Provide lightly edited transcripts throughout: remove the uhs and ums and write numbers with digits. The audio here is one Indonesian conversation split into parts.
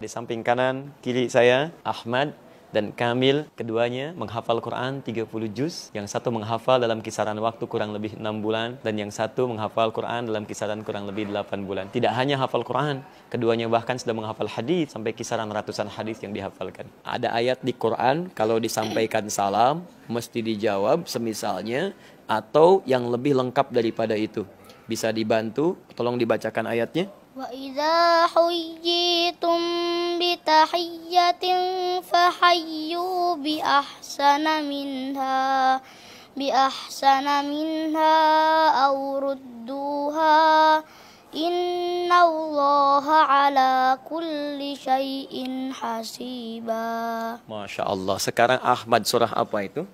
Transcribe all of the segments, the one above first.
Di samping kanan kiri saya Ahmad dan Kamil, keduanya menghafal Quran 30 juz. Yang satu menghafal dalam kisaran waktu kurang lebih 6 bulan dan yang satu menghafal Quran dalam kisaran kurang lebih 8 bulan. Tidak hanya hafal Quran, keduanya bahkan sudah menghafal hadis sampai kisaran ratusan hadis yang dihafalkan. Ada ayat di Quran kalau disampaikan salam mesti dijawab semisalnya atau yang lebih lengkap daripada itu. Bisa dibantu, tolong dibacakan ayatnya. وَإِذَا حُيِّيتُم بِتَحِيَّةٍ فَحَيُّوا بِأَحْسَنَ مِنْهَا أَوْ رُدُّوهَا إِنَّ اللَّهَ عَلَى كُلِّ شَيْءٍ حَسِيبًا. Masya Allah. Sekarang Ahmad, surah apa itu?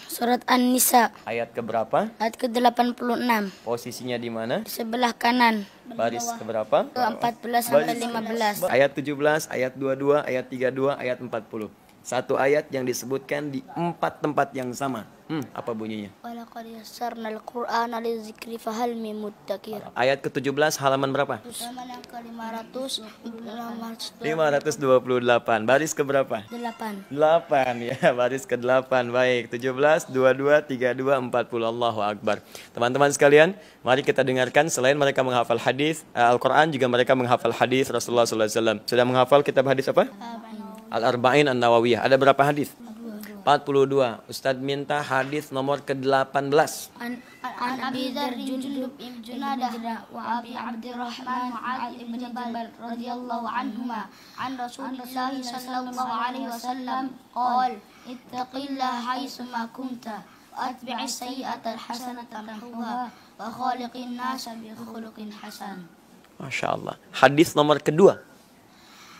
Surat An-Nisa. Ayat keberapa? Ayat ke-86. Posisinya di mana? Di sebelah kanan. Baris keberapa? Ke-14 sampai 15. Ayat 17, ayat 22, ayat 32, ayat 40. Satu ayat yang disebutkan di 4 tempat yang sama. Apa bunyinya? Walaqad yassarnal Qur'ana lidzikri fahal min muddakir. Ayat ke-17 halaman berapa? Halaman yang ke-528. 528. Baris keberapa? 8. 8 ya, baris ke-8. Baik, 17, 22, 32, 40. Allahu Akbar. Teman-teman sekalian, mari kita dengarkan selain mereka menghafal hadis Al-Qur'an, juga mereka menghafal hadis Rasulullah SAW. Sudah menghafal kitab hadis apa? Al-Arba'in An-Nawawiyah. Ada berapa hadis? 42. Ustadz minta hadis nomor ke-18. An Abi Dzar Jundub ibn Junadah wa Abi Abdurrahman Mu'adz ibn Jabal radhiyallahu anhuma an Rasulillah sallallahu alaihi wasallam qala ittaqillaha haitsu ma kunta wa atbi'is sayyi'ata al-hasanata tamhuha wa khaliqin nasa bi khuluqin hasan. Masya Allah. Hadis nomor kedua.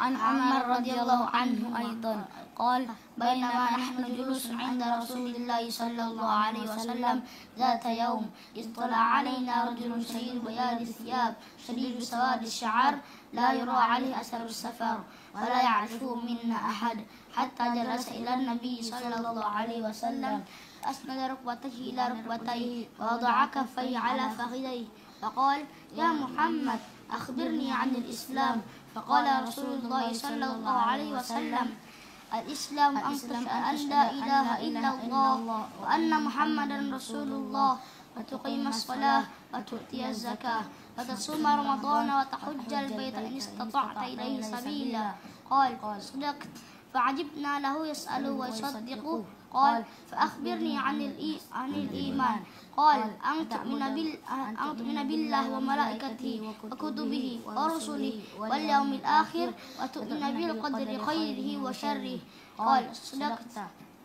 عن عمر رضي الله عنه أيضا قال بينما نحن جلوس عند رسول الله صلى الله عليه وسلم ذات يوم اطلع علينا رجل شديد بياض الثياب شديد سواد الشعر لا يرى عليه أثر السفر ولا يعرفه منا أحد حتى جلس إلى النبي صلى الله عليه وسلم أسند ركبتيه إلى ركبتيه ووضع كفيه على فخذيه فقال يا محمد أخبرني عن الإسلام فقال رسول الله صلى الله عليه وسلم الإسلام أن تشهد أن لا إله إلا الله وأن محمدا رسول الله وتقيم الصلاة وتؤتي الزكاة وتصوم رمضان وتحج البيت إن استطعت إليه سبيلا قال صدقت فعجبنا له يسأله ويصدقه قال فأخبرني عن الإيمان قال أن تؤمن بالله وملائكته وكتبه ورسله واليوم الآخر وتؤمن بالقدر خيره وشره قال صدقت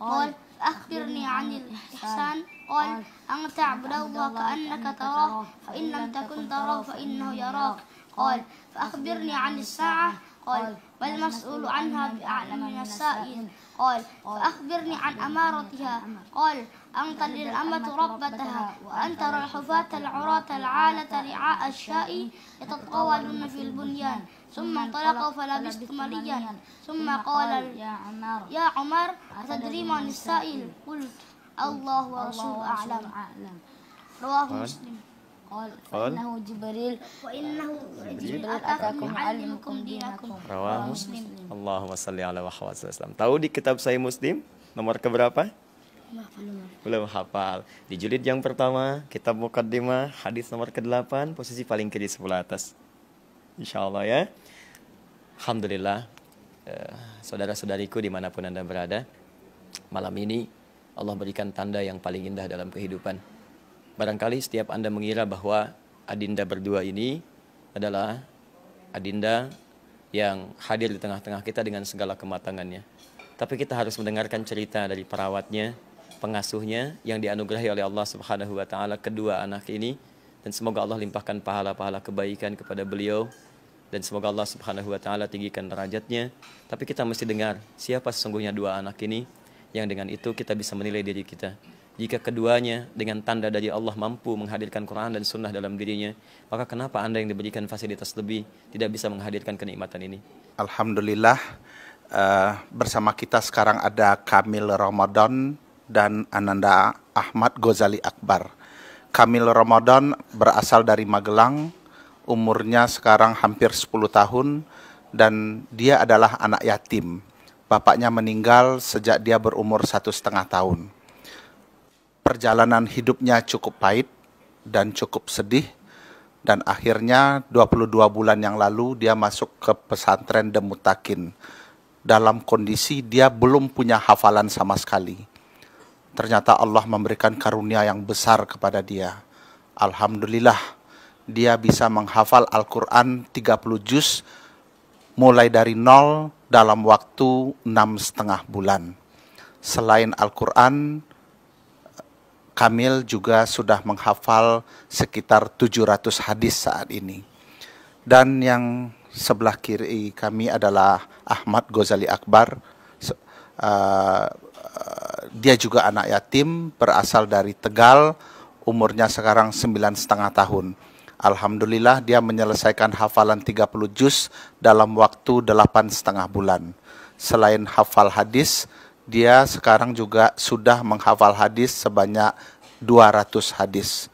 قال فأخبرني عن الإحسان قال أن تعبد الله كأنك تراه فإن لم تكن تراه فإنه يراك قال فأخبرني عن الساعة قال بل المسؤول عنها بأعلم من السائل قال فأخبرني عن أمارتها قال أن تلد الأمة ربتها وأن ترى الحفاة العراة العالة رعاء الشاء يتطاولون في البنيان ثم انطلقوا فلبثت مليا ثم قال يا عمر أتدري من السائل قلت الله ورسوله أعلم رواه مسلم قال فإنه جبريل أتاكم يعلمكم دينكم رواه مسلم. Allahumma salli ala Muhammad SAW. Tahu di kitab Sahih Muslim nomor keberapa? Belum hafal. Di jilid yang pertama, kitab Muqaddimah, hadis nomor ke-8, posisi paling kiri sebelah atas. Insyaallah ya. Alhamdulillah, saudara-saudariku dimanapun Anda berada, malam ini Allah berikan tanda yang paling indah dalam kehidupan. Barangkali setiap Anda mengira bahwa adinda berdua ini adalah adinda yang hadir di tengah-tengah kita dengan segala kematangannya. Tapi kita harus mendengarkan cerita dari perawatnya, pengasuhnya yang dianugerahi oleh Allah Subhanahu wa taala kedua anak ini, dan semoga Allah limpahkan pahala-pahala kebaikan kepada beliau dan semoga Allah Subhanahu wa taala tinggikan derajatnya. Tapi kita mesti dengar siapa sesungguhnya dua anak ini, yang dengan itu kita bisa menilai diri kita. Jika keduanya dengan tanda dari Allah mampu menghadirkan Quran dan Sunnah dalam dirinya, maka kenapa Anda yang diberikan fasilitas lebih tidak bisa menghadirkan kenikmatan ini? Alhamdulillah, bersama kita sekarang ada Kamil Ramadan dan Ananda Ahmad Ghazali Akbar. Kamil Ramadan berasal dari Magelang, umurnya sekarang hampir 10 tahun, dan dia adalah anak yatim. Bapaknya meninggal sejak dia berumur 1,5 tahun. Perjalanan hidupnya cukup pahit dan cukup sedih, dan akhirnya 22 bulan yang lalu dia masuk ke pesantren Demutakin dalam kondisi dia belum punya hafalan sama sekali. Ternyata Allah memberikan karunia yang besar kepada dia. Alhamdulillah, dia bisa menghafal Al-Quran 30 juz mulai dari nol dalam waktu 6,5 bulan. Selain Al-Quran, Kamil juga sudah menghafal sekitar 700 hadis saat ini. Dan yang sebelah kiri kami adalah Ahmad Ghazali Akbar. Dia juga anak yatim, berasal dari Tegal, umurnya sekarang 9,5 tahun. Alhamdulillah dia menyelesaikan hafalan 30 juz dalam waktu 8,5 bulan. Selain hafal hadis, dia sekarang juga sudah menghafal hadis sebanyak 200 hadis.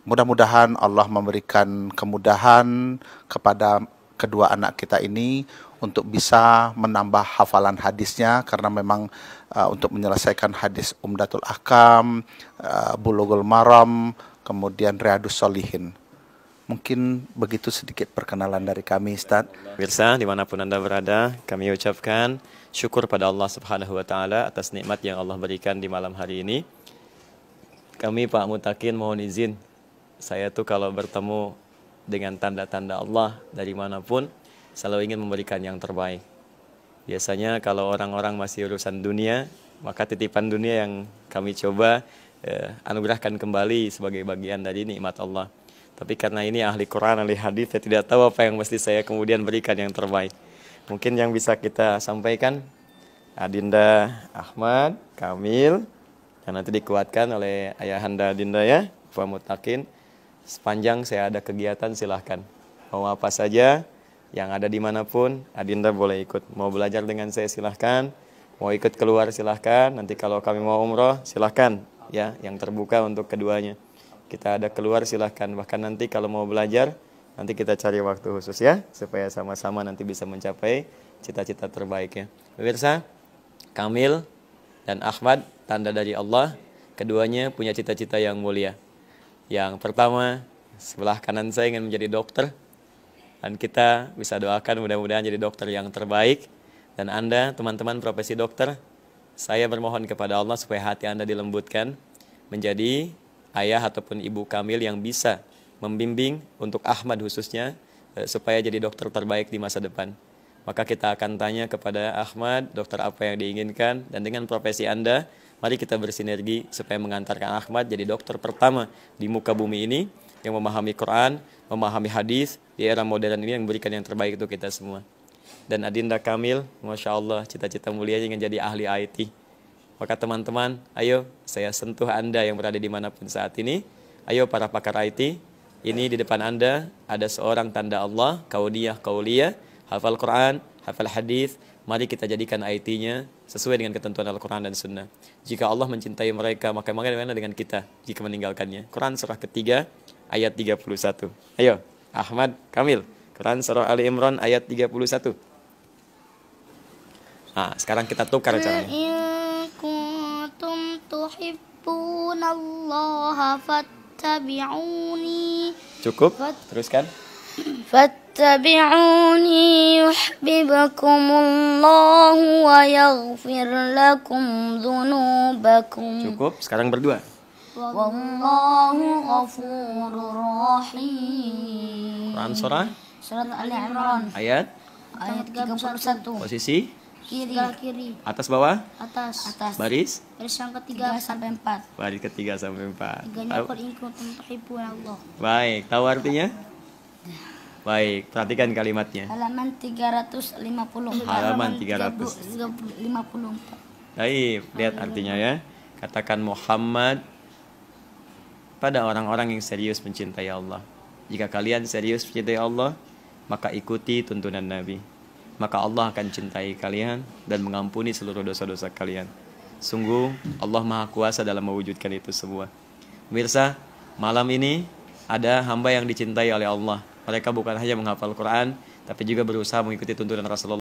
Mudah-mudahan Allah memberikan kemudahan kepada kedua anak kita ini untuk bisa menambah hafalan hadisnya, karena memang untuk menyelesaikan hadis Umdatul Ahkam, Bulughul Maram, kemudian Riyadhus Shalihin. Mungkin begitu sedikit perkenalan dari kami, Ustaz. Pemirsa, dimanapun Anda berada, kami ucapkan syukur pada Allah Subhanahu wa Ta'ala atas nikmat yang Allah berikan di malam hari ini. Kami Pak Mutakin mohon izin, saya tuh kalau bertemu dengan tanda-tanda Allah dari manapun, selalu ingin memberikan yang terbaik. Biasanya kalau orang-orang masih urusan dunia, maka titipan dunia yang kami coba anugerahkan kembali sebagai bagian dari nikmat Allah. Tapi karena ini ahli Quran, ahli hadis, saya tidak tahu apa yang mesti saya kemudian berikan yang terbaik. Mungkin yang bisa kita sampaikan, Adinda Ahmad, Kamil, yang nanti dikuatkan oleh ayahanda Adinda ya, Pak Mutakin. Sepanjang saya ada kegiatan silahkan. Mau apa saja, yang ada dimanapun, Adinda boleh ikut. Mau belajar dengan saya silahkan, mau ikut keluar silahkan. Nanti kalau kami mau umroh silahkan, ya, yang terbuka untuk keduanya. Kita ada keluar silahkan, bahkan nanti kalau mau belajar, nanti kita cari waktu khusus ya, supaya sama-sama nanti bisa mencapai cita-cita terbaiknya. Pemirsa, Kamil dan Ahmad, tanda dari Allah, keduanya punya cita-cita yang mulia. Yang pertama, sebelah kanan saya ingin menjadi dokter, dan kita bisa doakan mudah-mudahan jadi dokter yang terbaik. Dan Anda, teman-teman profesi dokter, saya bermohon kepada Allah supaya hati Anda dilembutkan menjadi ayah ataupun ibu Kamil yang bisa membimbing untuk Ahmad khususnya supaya jadi dokter terbaik di masa depan. Maka kita akan tanya kepada Ahmad dokter apa yang diinginkan, dan dengan profesi Anda mari kita bersinergi supaya mengantarkan Ahmad jadi dokter pertama di muka bumi ini yang memahami Quran, memahami hadis di era modern ini, yang memberikan yang terbaik untuk kita semua. Dan Adinda Kamil, Masya Allah, cita-cita mulianya ingin jadi ahli IT. Maka teman-teman, ayo saya sentuh Anda yang berada dimanapun saat ini. Ayo para pakar IT, ini di depan Anda ada seorang tanda Allah, kauliyah, hafal Quran, hafal hadis. Mari kita jadikan IT-nya sesuai dengan ketentuan Al-Quran dan Sunnah. Jika Allah mencintai mereka, maka bagaimana dengan kita jika meninggalkannya? Quran surah ketiga ayat 31. Ayo, Ahmad, Kamil, Quran surah Ali Imran ayat 31. Nah, sekarang kita tukar caranya. kuntum tuhibbunallaha fattabi'uni. Cukup? Teruskan. Fattabi'uni yuhibbukumullahu wa yaghfir lakum dzunubakum. Cukup, sekarang berdua. Wallahu ghafurur rahim. Quran surah Surat Ali Imran ayat 31. posisi Kiri. atas bawah, Atas. baris yang ketiga sampai 4. baris ketiga sampai 4. Tiganya in kuntum tuhibbunallah. Baik, tahu artinya? Baik, perhatikan kalimatnya. Halaman 350. Halaman 354. Baik, lihat artinya ya. Katakan Muhammad pada orang-orang yang serius mencintai Allah. Jika kalian serius mencintai Allah, maka ikuti tuntunan Nabi. Maka Allah akan cintai kalian dan mengampuni seluruh dosa-dosa kalian. Sungguh Allah Maha Kuasa dalam mewujudkan itu semua. Pemirsa, malam ini ada hamba yang dicintai oleh Allah. Mereka bukan hanya menghafal Quran, tapi juga berusaha mengikuti tuntunan Rasulullah